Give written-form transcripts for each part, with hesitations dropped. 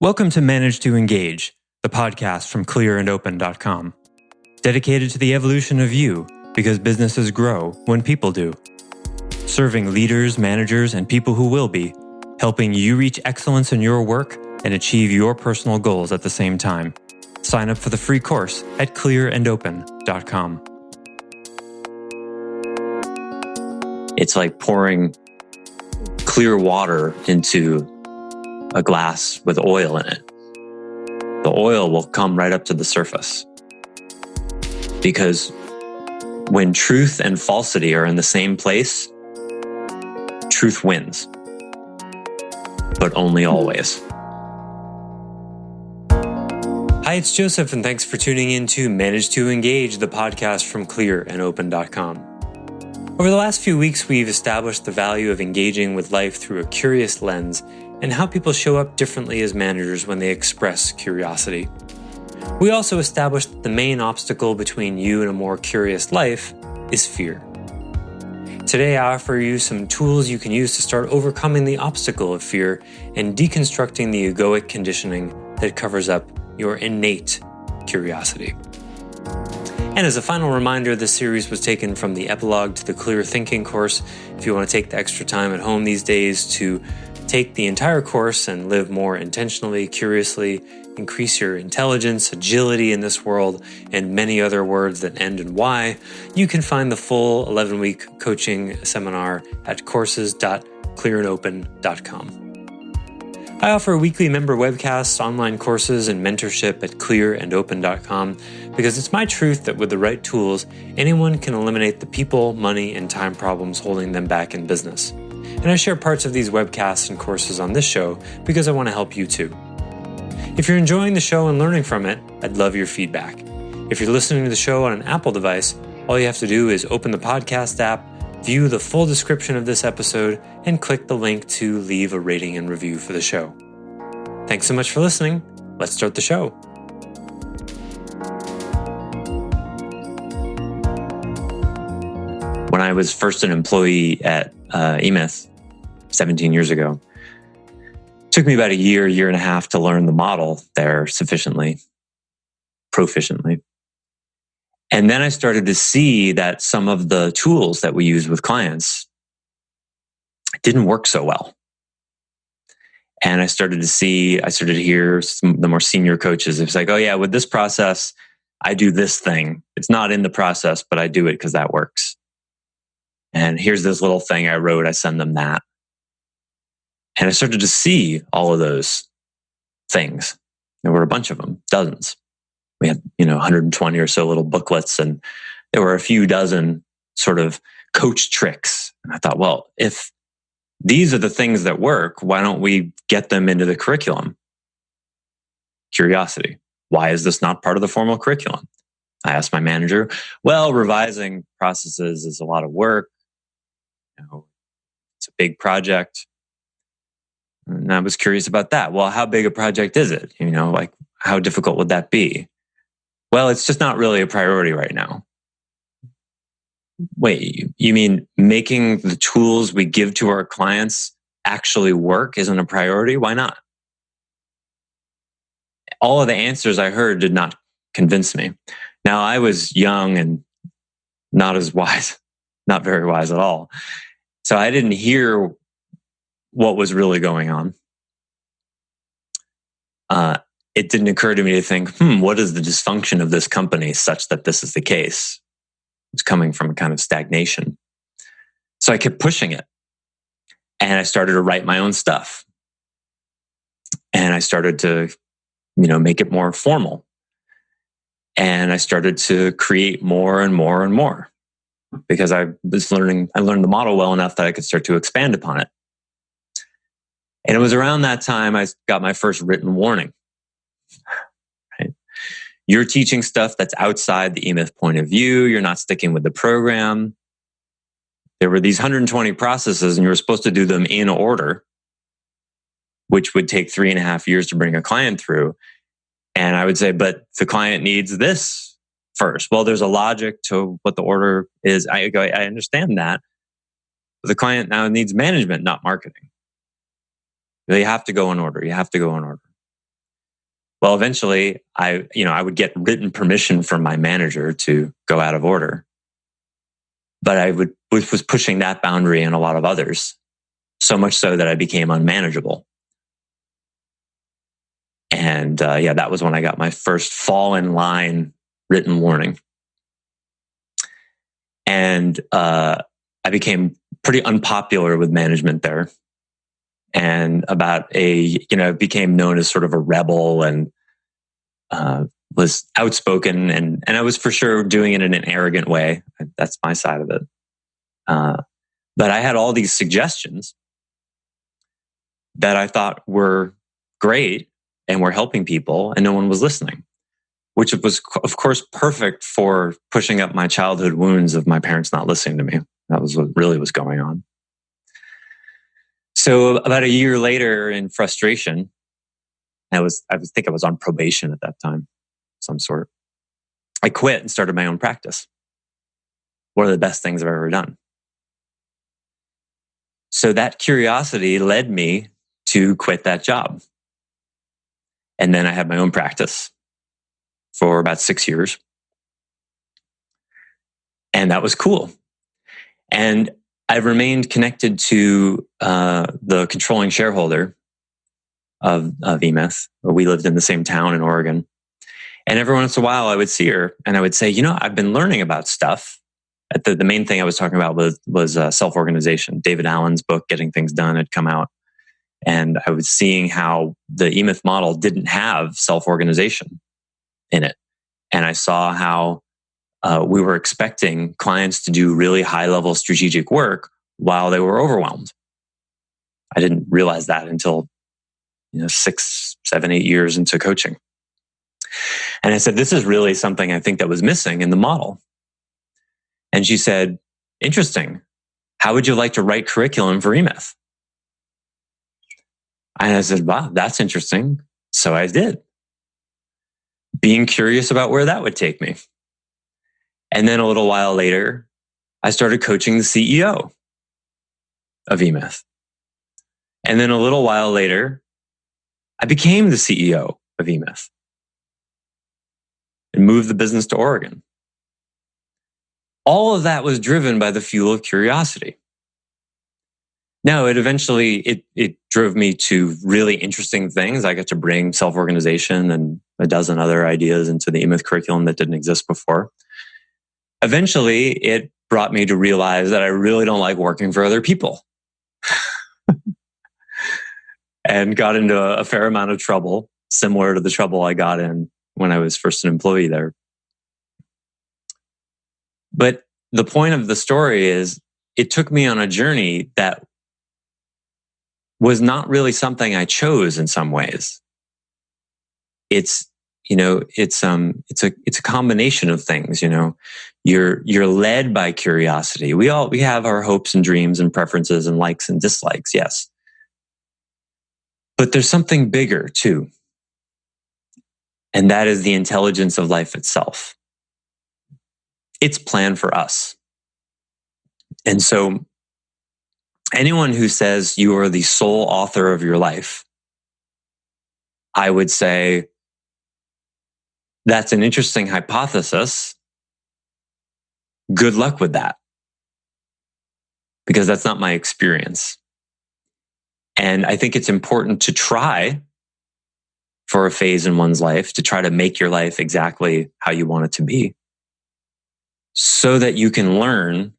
Welcome to Manage to Engage, the podcast from clearandopen.com, dedicated to the evolution of you because businesses grow when people do. Serving leaders, managers, and people who will be, helping you reach excellence in your work and achieve your personal goals at the same time. Sign up for the free course at clearandopen.com. It's like pouring clear water into a glass with oil in it. The oil will come right up to the surface. Because when truth and falsity are in the same place, truth wins. But only always. Hi, it's Joseph, and thanks for tuning in to Manage to Engage, the podcast from clearandopen.com. Over the last few weeks, we've established the value of engaging with life through a curious lens and how people show up differently as managers when they express curiosity. We also established that the main obstacle between you and a more curious life is fear. Today, I offer you some tools you can use to start overcoming the obstacle of fear and deconstructing the egoic conditioning that covers up your innate curiosity. And as a final reminder, this series was taken from the epilogue to the Clear Thinking course. If you want to take the extra time at home these days to take the entire course and live more intentionally, curiously, increase your intelligence, agility in this world, and many other words that end in Y, you can find the full 11-week coaching seminar at courses.clearandopen.com. I offer weekly member webcasts, online courses, and mentorship at clearandopen.com because it's my truth that with the right tools, anyone can eliminate the people, money, and time problems holding them back in business. And I share parts of these webcasts and courses on this show because I want to help you too. If you're enjoying the show and learning from it, I'd love your feedback. If you're listening to the show on an Apple device, all you have to do is open the podcast app, view the full description of this episode, and click the link to leave a rating and review for the show. Thanks so much for listening. Let's start the show. When I was first an employee at eMyth 17 years ago, it took me about a year and a half to learn the model there sufficiently, proficiently. And then I started to see that some of the tools that we use with clients didn't work so well. And I started to hear the more senior coaches. It's like, oh yeah, with this process, I do this thing. It's not in the process, but I do it because that works. And here's this little thing I wrote. I send them that. And I started to see all of those things. There were a bunch of them, dozens. We had, 120 or so little booklets, and there were a few dozen sort of coach tricks. And I thought, well, if these are the things that work, why don't we get them into the curriculum? Curiosity. Why is this not part of the formal curriculum? I asked my manager, well, revising processes is a lot of work. It's a big project. And I was curious about that. Well, how big a project is it? How difficult would that be? Well, it's just not really a priority right now. Wait, you mean making the tools we give to our clients actually work isn't a priority? Why not? All of the answers I heard did not convince me. Now, I was young and not as wise, not very wise at all. So I didn't hear what was really going on. It didn't occur to me to think, what is the dysfunction of this company such that this is the case? It's coming from a kind of stagnation. So I kept pushing it. And I started to write my own stuff. And I started to, make it more formal. And I started to create more and more and more because I learned the model well enough that I could start to expand upon it. And it was around that time I got my first written warning. Right? You're teaching stuff that's outside the eMyth point of view. You're not sticking with the program. There were these 120 processes and you were supposed to do them in order, which would take 3.5 years to bring a client through. And I would say, but the client needs this first. Well, there's a logic to what the order is. I understand that. But the client now needs management, not marketing. You have to go in order. Well, eventually I would get written permission from my manager to go out of order. But I was pushing that boundary and a lot of others, so much so that I became unmanageable. And that was when I got my first fall in line written warning. And I became pretty unpopular with management there. And became known as sort of a rebel and was outspoken. And I was for sure doing it in an arrogant way. That's my side of it. But I had all these suggestions that I thought were great and were helping people, and no one was listening, which was, of course, perfect for pushing up my childhood wounds of my parents not listening to me. That was what really was going on. So about a year later, in frustration, I think I was on probation at that time, some sort. I quit and started my own practice. One of the best things I've ever done. So that curiosity led me to quit that job. And then I had my own practice for about 6 years. And that was cool. And I remained connected to the controlling shareholder of eMyth. We lived in the same town in Oregon. And every once in a while I would see her and I would say, I've been learning about stuff. The main thing I was talking about was self-organization. David Allen's book, Getting Things Done, had come out. And I was seeing how the eMyth model didn't have self-organization in it. And I saw how we were expecting clients to do really high-level strategic work while they were overwhelmed. I didn't realize that until 6, 7, 8 years into coaching. And I said, this is really something I think that was missing in the model. And she said, interesting. How would you like to write curriculum for eMyth? And I said, wow, that's interesting. So I did, being curious about where that would take me. And then a little while later, I started coaching the CEO of eMyth. And then a little while later, I became the CEO of eMyth and moved the business to Oregon. All of that was driven by the fuel of curiosity. Now, it drove me to really interesting things. I got to bring self-organization and a dozen other ideas into the eMyth curriculum that didn't exist before. Eventually, it brought me to realize that I really don't like working for other people. And got into a fair amount of trouble, similar to the trouble I got in when I was first an employee there. But the point of the story is, it took me on a journey that was not really something I chose in some ways. It's a combination of things. You're led by curiosity. We have our hopes and dreams and preferences and likes and dislikes, yes. But there's something bigger too. And that is the intelligence of life itself. It's planned for us. And so anyone who says you are the sole author of your life, I would say that's an interesting hypothesis. Good luck with that. Because that's not my experience. And I think it's important to try for a phase in one's life to try to make your life exactly how you want it to be, so that you can learn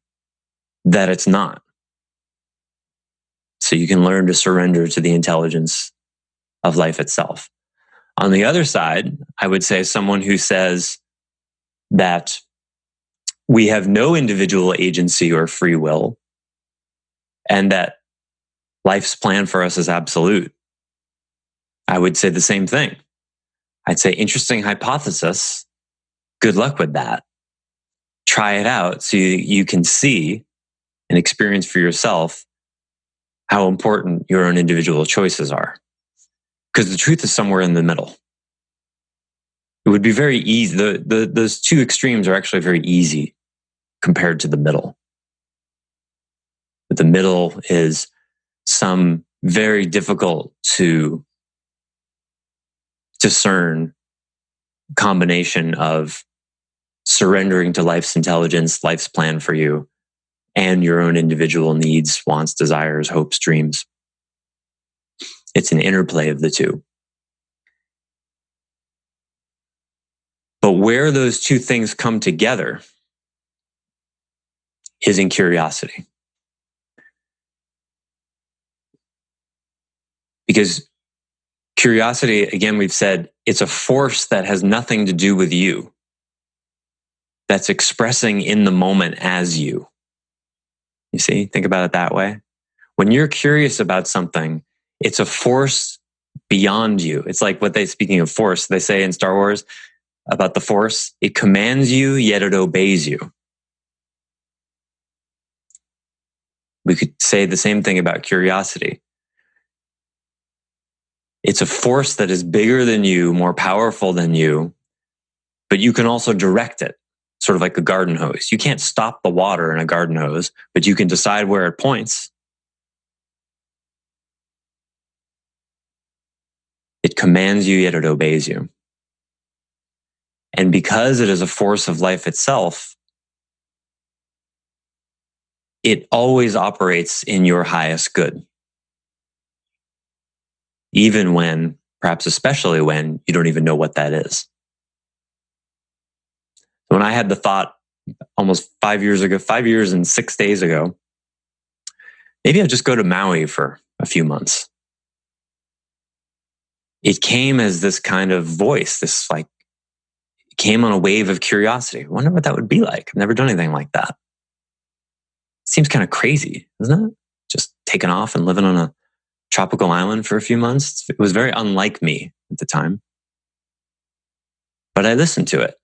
that it's not. So you can learn to surrender to the intelligence of life itself. On the other side, I would say someone who says that we have no individual agency or free will, and that life's plan for us is absolute, I would say the same thing. I'd say, interesting hypothesis. Good luck with that. Try it out so you can see and experience for yourself how important your own individual choices are. Because the truth is somewhere in the middle. It would be very easy. Those two extremes are actually very easy compared to the middle. But the middle is some very difficult to discern combination of surrendering to life's intelligence, life's plan for you, and your own individual needs, wants, desires, hopes, dreams. It's an interplay of the two. But where those two things come together is in curiosity. Because curiosity, again, we've said, it's a force that has nothing to do with you, that's expressing in the moment as you. You see, think about it that way. When you're curious about something, it's a force beyond you. It's like speaking of force, they say in Star Wars about the force, it commands you, yet it obeys you. We could say the same thing about curiosity. It's a force that is bigger than you, more powerful than you, but you can also direct it, sort of like a garden hose. You can't stop the water in a garden hose, but you can decide where it points. It commands you, yet it obeys you. And because it is a force of life itself, it always operates in your highest good. Even when, perhaps especially when, you don't even know what that is. When I had the thought almost 5 years ago, 5 years and 6 days ago, maybe I'll just go to Maui for a few months. It came as this kind of voice, it came on a wave of curiosity. I wonder what that would be like. I've never done anything like that. It seems kind of crazy, isn't it? Just taking off and living on a tropical island for a few months. It was very unlike me at the time. But I listened to it.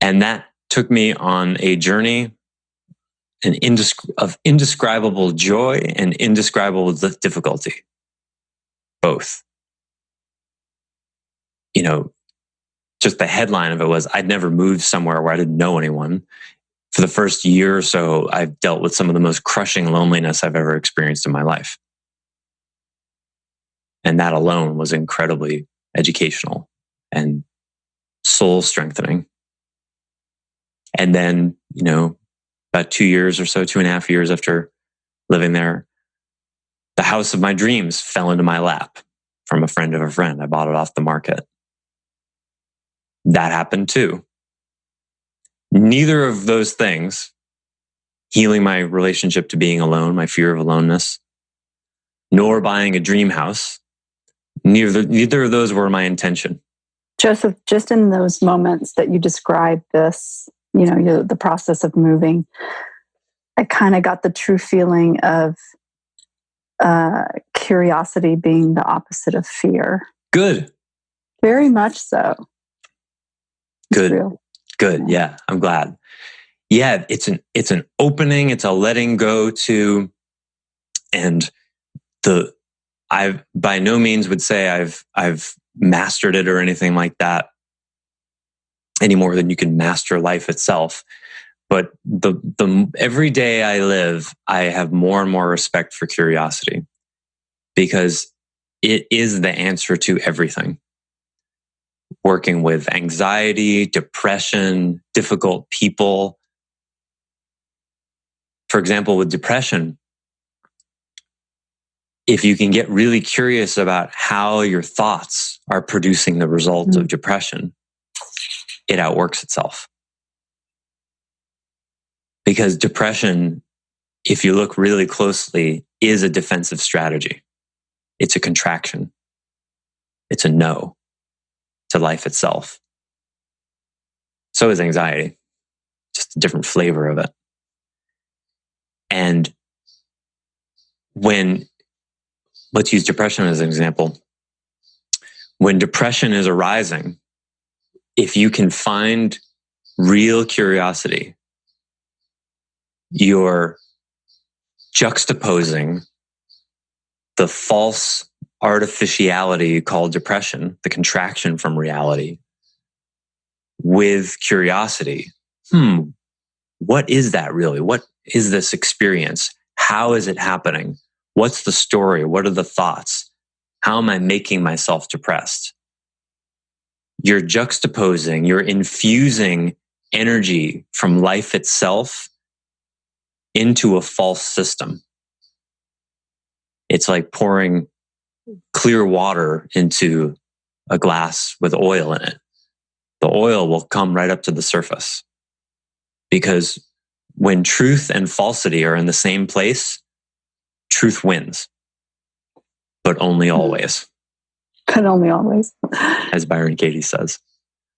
And that took me on a journey of indescribable joy and indescribable difficulty. Both. Just the headline of it was, I'd never moved somewhere where I didn't know anyone. For the first year or so, I've dealt with some of the most crushing loneliness I've ever experienced in my life. And that alone was incredibly educational and soul strengthening. And then, about 2 years or so, 2.5 years after living there, the house of my dreams fell into my lap from a friend of a friend. I bought it off the market. That happened too. Neither of those things, healing my relationship to being alone, my fear of aloneness, nor buying a dream house, neither of those were my intention. Joseph, just in those moments that you described this, the process of moving, I kind of got the true feeling of curiosity being the opposite of fear. Good. Very much so. Good. Real. Good. Yeah, I'm glad. Yeah, it's an opening. It's a letting go to, and I by no means would say I've mastered it or anything like that any more than you can master life itself. But the every day I live, I have more and more respect for curiosity, because it is the answer to everything. Working with anxiety, depression, difficult people. For example, with depression, if you can get really curious about how your thoughts are producing the results of depression, it outworks itself. Because depression, if you look really closely, is a defensive strategy. It's a contraction. It's a no to life itself. So is anxiety, just a different flavor of it. And let's use depression as an example. When depression is arising, if you can find real curiosity, you're juxtaposing the false artificiality called depression, the contraction from reality, with curiosity. What is that really? What is this experience? How is it happening? What's the story? What are the thoughts? How am I making myself depressed? You're juxtaposing, you're infusing energy from life itself into a false system. It's like pouring clear water into a glass with oil in it. The oil will come right up to the surface. Because when truth and falsity are in the same place, truth wins. But only always. But only always. As Byron Katie says.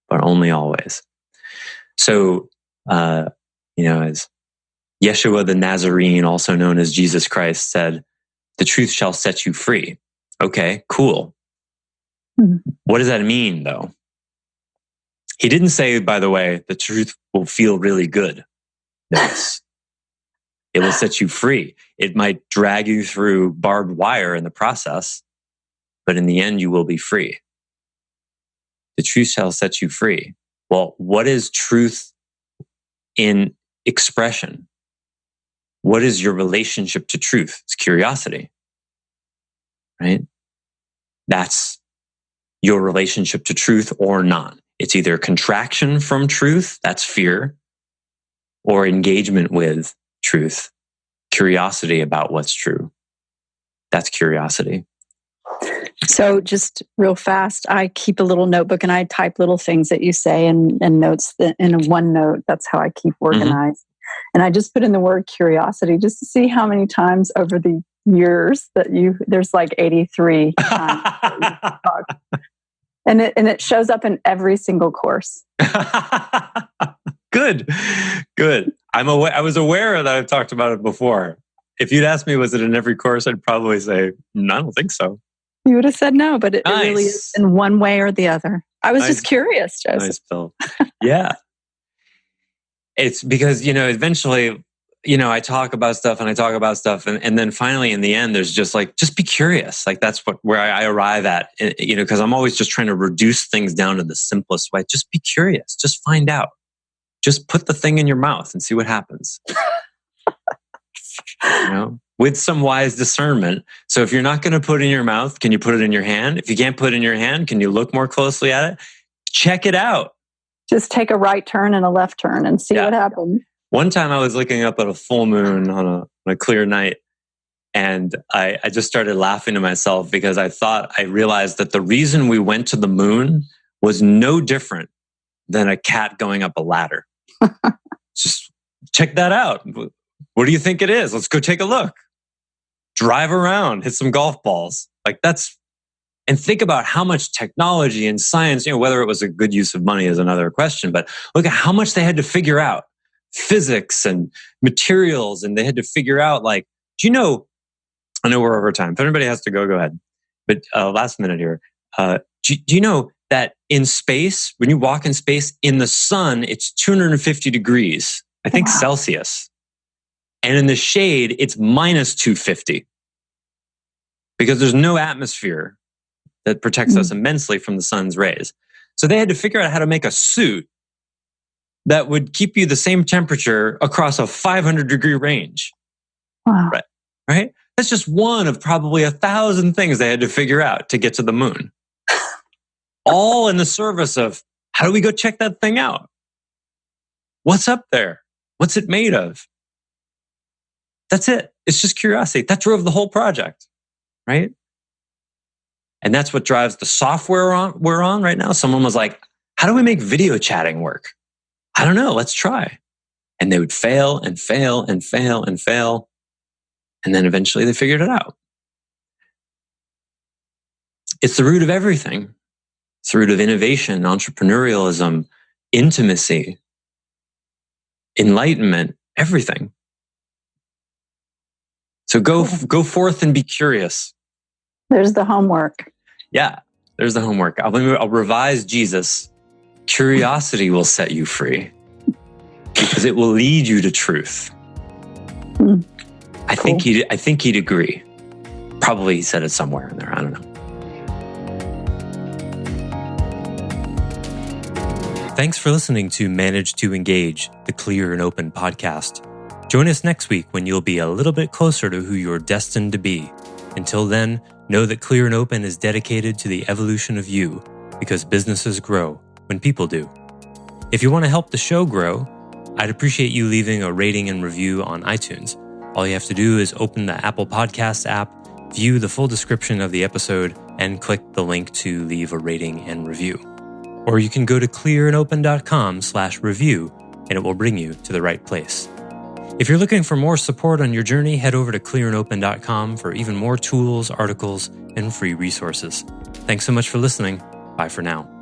But only always. So, as Yeshua the Nazarene, also known as Jesus Christ, said, the truth shall set you free. Okay, cool. What does that mean, though? He didn't say, by the way, the truth will feel really good. Notice. It will set you free. It might drag you through barbed wire in the process, but in the end, you will be free. The truth shall set you free. Well, what is truth in expression? What is your relationship to truth? It's curiosity, right? That's your relationship to truth or not. It's either contraction from truth, that's fear, or engagement with truth, curiosity about what's true. That's curiosity. So just real fast, I keep a little notebook and I type little things that you say and notes in OneNote. That's how I keep organized. And I just put in the word curiosity just to see how many times over the years that there's like 83 times that you talk. And it shows up in every single course. Good. I was aware that I've talked about it before. If you'd asked me, was it in every course? I'd probably say, no, I don't think so. You would have said no, but it Nice. really is in one way or the other. I was just curious, Joseph. Nice, Bill. Yeah. It's because, eventually, I talk about stuff and then finally in the end, there's just be curious. Like that's where I arrive at, because I'm always just trying to reduce things down to the simplest way. Just be curious. Just find out. Just put the thing in your mouth and see what happens. With some wise discernment. So if you're not going to put it in your mouth, can you put it in your hand? If you can't put it in your hand, can you look more closely at it? Check it out. Just take a right turn and a left turn and see what happens. One time I was looking up at a full moon on a clear night, and I just started laughing to myself because I realized that the reason we went to the moon was no different than a cat going up a ladder. Just check that out. What do you think it is? Let's go take a look. Drive around, hit some golf balls. And think about how much technology and science, whether it was a good use of money is another question, but look at how much they had to figure out. Physics and materials, and they had to figure out, I know we're over time. If anybody has to go ahead. But last minute here. Do you know that in space, when you walk in space, in the sun, it's 250 degrees, I think Celsius. And in the shade, it's minus 250. Because there's no atmosphere that protects us immensely from the sun's rays. So they had to figure out how to make a suit that would keep you the same temperature across a 500-degree range. Wow. Right? That's just one of probably 1,000 things they had to figure out to get to the moon. All in the service of, how do we go check that thing out? What's up there? What's it made of? That's it. It's just curiosity. That drove the whole project, right? And that's what drives the software we're on right now. Someone was like, how do we make video chatting work? I don't know. Let's try. And they would fail and fail and fail and fail. And then eventually they figured it out. It's the root of everything. It's the root of innovation, entrepreneurialism, intimacy, enlightenment, everything. So go forth and be curious. There's the homework. Yeah, there's the homework. I'll revise Jesus. Curiosity will set you free because it will lead you to truth. I think he'd agree. Probably he said it somewhere in there. I don't know. Thanks for listening to Manage to Engage, the Clear and Open podcast. Join us next week when you'll be a little bit closer to who you're destined to be. Until then, know that Clear and Open is dedicated to the evolution of you, because businesses grow when people do. If you want to help the show grow, I'd appreciate you leaving a rating and review on iTunes. All you have to do is open the Apple Podcasts app, view the full description of the episode, and click the link to leave a rating and review. Or you can go to clearandopen.com/review and it will bring you to the right place. If you're looking for more support on your journey, head over to clearandopen.com for even more tools, articles, and free resources. Thanks so much for listening. Bye for now.